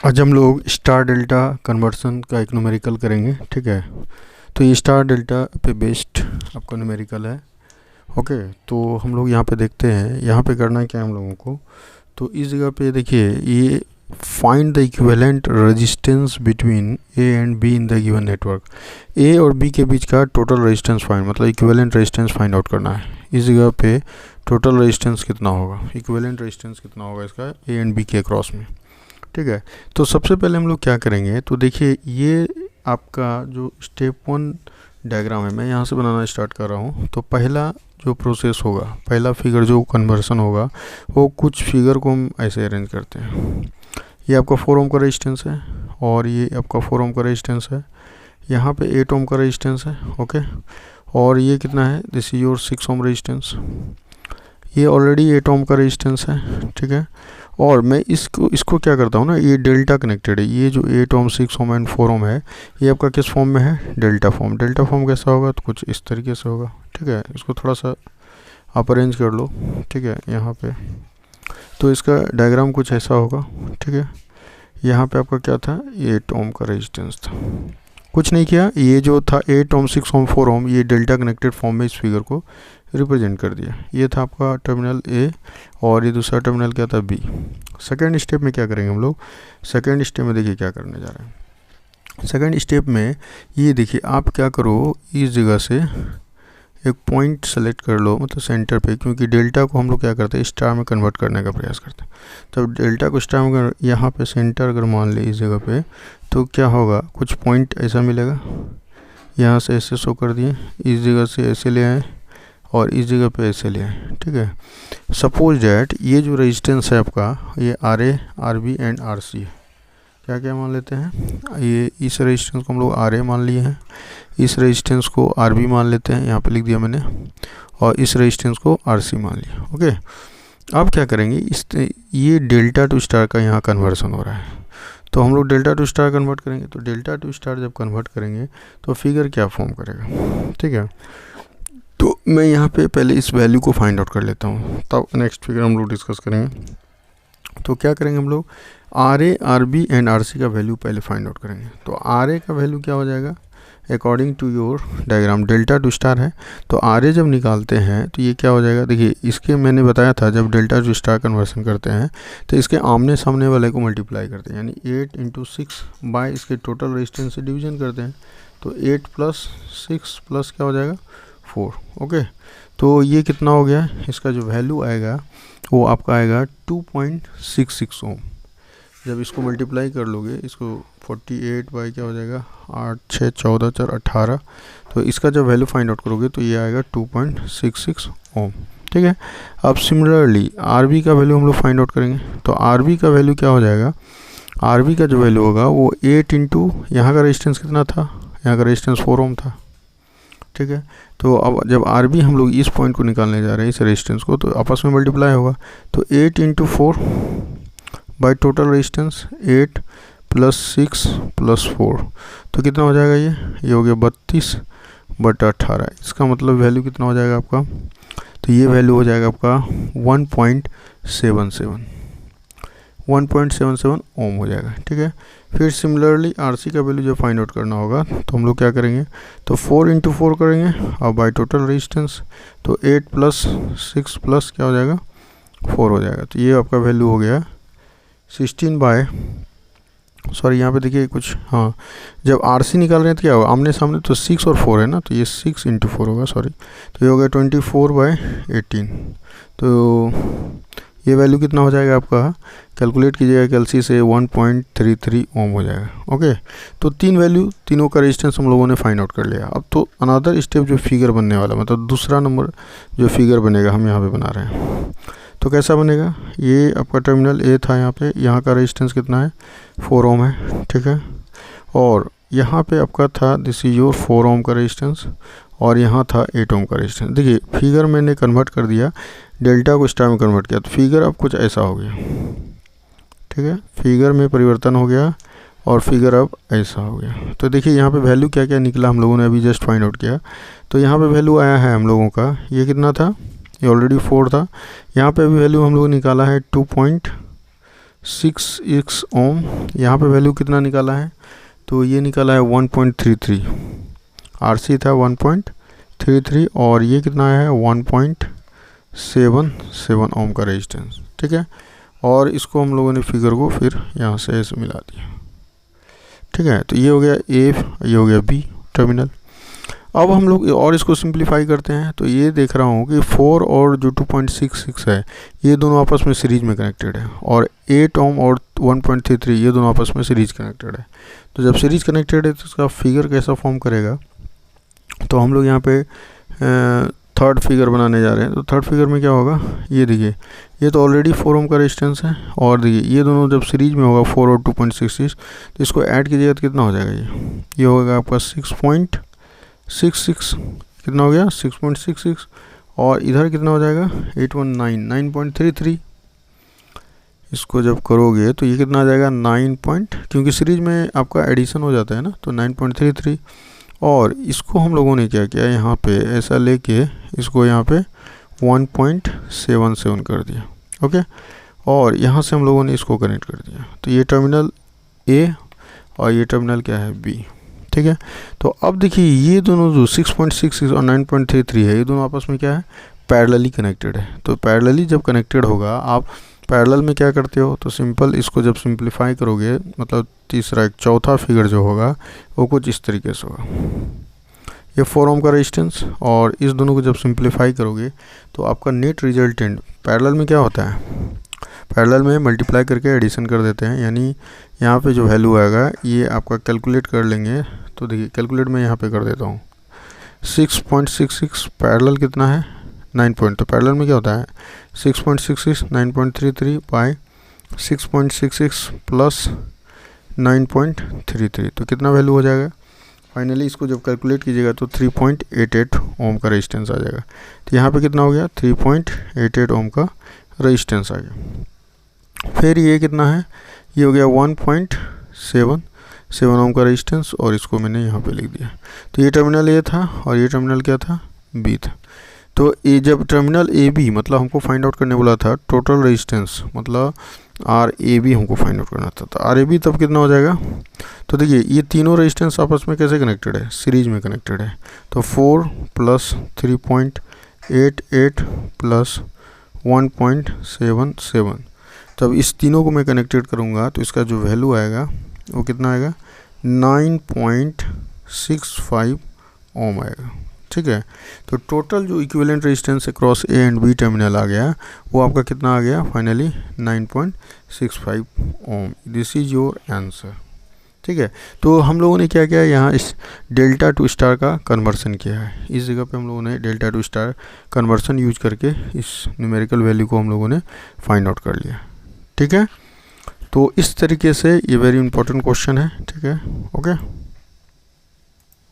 आज हम लोग स्टार डेल्टा कन्वर्सन का एक न्यूमेरिकल करेंगे। ठीक है, तो ये स्टार डेल्टा पे बेस्ड आपका न्यूमेरिकल है। ओके, तो हम लोग यहाँ पे देखते हैं, यहाँ पे करना है क्या हम लोगों को। तो इस जगह पे देखिए, ये find the equivalent resistance between A and B in the given network. A और बी के बीच का टोटल रेजिस्टेंस फाइंड, मतलब इक्विवेलेंट रेजिस्टेंस फाइंड आउट करना है। इस जगह पे टोटल रेजिस्टेंस कितना होगा, इक्विवेलेंट रेजिस्टेंस कितना होगा इसका ए एंड बी के क्रॉस में। ठीक है, तो सबसे पहले हम लोग क्या करेंगे, तो देखिए ये आपका जो स्टेप 1 डायग्राम है, मैं यहाँ से बनाना स्टार्ट कर रहा हूँ। तो पहला जो प्रोसेस होगा, पहला फिगर जो कन्वर्सन होगा, वो कुछ फिगर को हम ऐसे अरेंज करते हैं। ये आपका 4 ओम का रेजिस्टेंस है और ये आपका 4 ओम का रेजिस्टेंस है। यहाँ पे 8 ओम का रेजिस्टेंस है। ओके, और ये कितना है, this is your 6 ohm resistance. ये ऑलरेडी 8 ओम का रेजिस्टेंस है। ठीक है, और मैं इसको क्या करता हूँ ना, ये डेल्टा कनेक्टेड है। ये जो 8 ओम 6 ओम एंड 4 ओम है, ये आपका किस फॉर्म में है, डेल्टा फॉर्म। डेल्टा फॉर्म कैसा होगा, तो कुछ इस तरीके से होगा। ठीक है, इसको थोड़ा सा आप अरेंज कर लो। ठीक है, यहाँ पे तो इसका डायग्राम कुछ ऐसा होगा। ठीक है, यहाँ पे आपका क्या था, 8 ओम का रेजिस्टेंस था। कुछ नहीं किया, ये जो था 8 ओम 6 ओम 4 ओम, ये डेल्टा कनेक्टेड फॉर्म में इस फिगर को रिप्रेजेंट कर दिया। ये था आपका टर्मिनल ए और ये दूसरा टर्मिनल क्या था, बी। सेकेंड स्टेप में क्या करेंगे हम लोग, सेकेंड स्टेप में देखिए क्या करने जा रहे हैं। सेकेंड स्टेप में ये देखिए, आप क्या करो, इस जगह से एक पॉइंट सेलेक्ट कर लो, मतलब सेंटर पे, क्योंकि डेल्टा को हम लोग क्या करते हैं, स्टार में कन्वर्ट करने का प्रयास करते हैं। तो डेल्टा को स्टार में यहाँ पे सेंटर अगर मान ले इस जगह पे, तो क्या होगा, कुछ पॉइंट ऐसा मिलेगा। यहाँ से ऐसे शो कर दिए, इस जगह से ऐसे ले आए और इस जगह पे ऐसे ले आए। ठीक है, सपोज डैट ये जो रेजिस्टेंस है आपका, ये R A, R B and R C है। क्या क्या मान लेते हैं, ये इस रेजिस्टेंस को हम लोग आर ए मान लिए हैं, इस रेजिस्टेंस को आर बी मान लेते हैं, यहाँ पे लिख दिया मैंने, और इस रेजिस्टेंस को आर सी मान लिया। ओके, अब क्या करेंगे, ये डेल्टा टू स्टार का यहाँ कन्वर्सन हो रहा है, तो हम लोग डेल्टा टू स्टार कन्वर्ट करेंगे। तो डेल्टा टू स्टार जब कन्वर्ट करेंगे तो फिगर क्या फॉर्म करेगा। ठीक है, तो मैं यहाँ पे पहले इस वैल्यू को फाइंड आउट कर लेता हूँ, तब नेक्स्ट फिगर हम लोग डिस्कस करेंगे। तो क्या करेंगे हम लोग, R A, R B and R C का वैल्यू पहले फाइंड आउट करेंगे। तो आर ए का वैल्यू क्या हो जाएगा, according to your diagram delta to star है, तो आर ए जब निकालते हैं तो ये क्या हो जाएगा, देखिए इसके मैंने बताया था, जब डेल्टा टू स्टार कन्वर्सन करते हैं तो इसके आमने सामने वाले को मल्टीप्लाई करते हैं, यानी 8 इंटू 6 बाय इसके टोटल रेजिस्टेंस से डिवीजन करते हैं। तो 8 प्लस 6 प्लस क्या हो जाएगा, 4। ओके, तो ये कितना हो गया, इसका जो वैल्यू आएगा वो आपका आएगा 2.66 ओम। जब इसको मल्टीप्लाई कर लोगे, इसको 48 बाई क्या हो जाएगा, 8 6 14 4 18, तो इसका जब वैल्यू फाइंड आउट करोगे तो ये आएगा 2.66 ओम। ठीक है, अब सिमिलरली आर बी का वैल्यू हम लोग फाइंड आउट करेंगे। तो आर बी का वैल्यू क्या हो जाएगा, आर बी का जो वैल्यू होगा वो 8 इंटू, यहाँ का रेजिस्टेंस कितना था, यहाँ का रेजिस्टेंस 4 ओम था। ठीक है, तो अब जब आर बी हम लोग इस पॉइंट को निकालने जा रहे हैं, इस रेजिस्टेंस को, तो आपस में मल्टीप्लाई होगा। तो 8 into 4 by total resistance 8 plus 6 plus 4, तो कितना हो जाएगा, ये हो गया 32/18। इसका मतलब वैल्यू कितना हो जाएगा आपका, तो ये वैल्यू हो जाएगा आपका 1.77 ओम हो जाएगा। ठीक है, फिर सिमिलरली आरसी का वैल्यू जब फाइंड आउट करना होगा तो हम लोग क्या करेंगे, तो 4 इंटू 4 करेंगे और बाय टोटल रेजिस्टेंस, तो 8 प्लस 6 प्लस क्या हो जाएगा, 4 हो जाएगा। तो ये आपका वैल्यू हो गया 16 बाय, सॉरी यहाँ पे देखिए कुछ, हाँ, जब आरसी निकाल रहे हैं तो क्या होगा, आमने सामने, तो 6 और 4 है ना, तो ये 6 इंटू 4 होगा, सॉरी, तो ये हो गया 24/18। तो ये वैल्यू कितना हो जाएगा आपका, कैलकुलेट कीजिएगा कैलसी से, 1.33 ओम हो जाएगा। ओके, तो तीन वैल्यू, तीनों का रेजिस्टेंस हम लोगों ने फाइंड आउट कर लिया। अब तो अनदर स्टेप जो फिगर बनने वाला, मतलब दूसरा नंबर जो फिगर बनेगा, हम यहाँ पे बना रहे हैं, तो कैसा बनेगा, ये आपका टर्मिनल ए था, यहाँ पे, यहाँ का रेजिस्टेंस कितना है, 4 ओम है। ठीक है, और यहाँ पे आपका था, दिस इज योर 4 ओम का रेजिस्टेंस, और यहाँ था 8 ओम का रेजिस्टेंस। देखिए फिगर मैंने कन्वर्ट कर दिया, डेल्टा को स्टार में कन्वर्ट किया, तो फिगर अब कुछ ऐसा हो गया। ठीक है, फिगर में परिवर्तन हो गया और फिगर अब ऐसा हो गया। तो देखिए यहाँ पे वैल्यू क्या क्या निकला, हम लोगों ने अभी जस्ट फाइंड आउट किया। तो यहाँ पे वैल्यू आया है हम लोगों का, ये कितना था, ये ऑलरेडी 4 था। यहाँ पे भी वैल्यू हम लोगों ने निकाला है 6 ओम। यहाँ पे वैल्यू कितना निकाला है, तो ये निकाला है 1.33, RC था 1.33 और ये कितना है 1.77 ओम का रेजिस्टेंस, ठीक है। और इसको हम लोगों ने फिगर को फिर यहाँ से ऐसे मिला दिया, ठीक है। तो ये हो गया ए, ये हो गया बी टर्मिनल। अब हम लोग और इसको सिंप्लीफाई करते हैं, तो ये देख रहा हूँ कि 4 और जो 2.66 है ये दोनों आपस में सीरीज में कनेक्टेड है, और 8 ओम और 1.33 ये दोनों आपस में सीरीज कनेक्टेड है। तो जब सीरीज कनेक्टेड है तो इसका फिगर कैसा फॉर्म करेगा, तो हम लोग यहाँ पे थर्ड फिगर बनाने जा रहे हैं। तो थर्ड फिगर में क्या होगा, ये देखिए ये तो ऑलरेडी 4 ओम का रेजिस्टेंस है, और देखिए ये दोनों जब सीरीज में होगा 4 और 2.66, तो इसको ऐड कीजिएगा तो कितना हो जाएगा, ये होगा आपका 6.66, कितना हो गया 6.66, और इधर कितना हो जाएगा 9.33। इसको जब करोगे तो ये कितना आ जाएगा 9 क्योंकि सीरीज में आपका एडिशन हो जाता है ना, तो 9.33। और इसको हम लोगों ने क्या किया, यहाँ पे ऐसा लेके इसको यहाँ पे 1.77 कर दिया, ओके। और यहाँ से हम लोगों ने इसको कनेक्ट कर दिया, तो ये टर्मिनल ए और ये टर्मिनल क्या है बी, ठीक है। तो अब देखिए ये दोनों जो 6.66 और 9.33 है, ये दोनों आपस में क्या है पैरेलली कनेक्टेड है। तो पैरेलली जब कनेक्टेड होगा, आप पैरेलल में क्या करते हो, तो सिंपल इसको जब सिंप्लीफाई करोगे, मतलब तीसरा एक चौथा फिगर जो होगा वो कुछ इस तरीके से होगा। ये 4 ओम का रेजिस्टेंस, और इस दोनों को जब सिंप्लीफाई करोगे तो आपका नेट रिजल्टेंट पैरेलल में क्या होता है, पैरेलल में मल्टीप्लाई करके एडिशन कर देते हैं, यानी यहाँ पे जो वैल्यू आएगा ये आपका कैलकुलेट कर लेंगे। तो देखिए कैलकुलेट मैं यहाँ पे कर देता हूँ, 6.66 पैरेलल कितना है 9 पॉइंट, तो पैरेलल में क्या होता है 6.66 9.33 बाय 6.66 प्लस 9.33, तो कितना वैल्यू हो जाएगा फाइनली। इसको जब कैलकुलेट कीजिएगा तो 3.88 ओम का रेजिस्टेंस आ जाएगा। तो यहाँ पे कितना हो गया 3.88 ओम का रेजिस्टेंस आ गया। फिर ये कितना है, ये हो गया 1.77 ओम का रेजिस्टेंस, और इसको मैंने यहाँ पे लिख दिया। तो ये टर्मिनल ए था और ये टर्मिनल क्या था बी था। तो ये जब टर्मिनल ए बी मतलब हमको फाइंड आउट करने बोला था टोटल रेजिस्टेंस, मतलब आर ए बी हमको फाइंड आउट करना था, तो आर ए बी तब कितना हो जाएगा। तो देखिए ये तीनों रेजिस्टेंस आपस में कैसे कनेक्टेड है, सीरीज में कनेक्टेड है। तो 4 प्लस 3.88 प्लस 1.77, तब इस तीनों को मैं कनेक्टेड करूँगा तो इसका जो वैल्यू आएगा वो कितना आएगा 9.65 ओम आएगा, ठीक है। तो टोटल जो equivalent resistance across A and B terminal आ गया वो आपका कितना आ गया finally 9.65 ohm. This is your answer, ठीक है। तो हम लोगों ने क्या किया, यहाँ इस डेल्टा टू स्टार का कन्वर्सन किया है। इस जगह पे हम लोगों ने delta to star conversion use करके इस न्यूमेरिकल वैल्यू को हम लोगों ने फाइंड आउट कर लिया, ठीक है। तो इस तरीके से ये वेरी इंपॉर्टेंट क्वेश्चन है, ठीक है, ओके।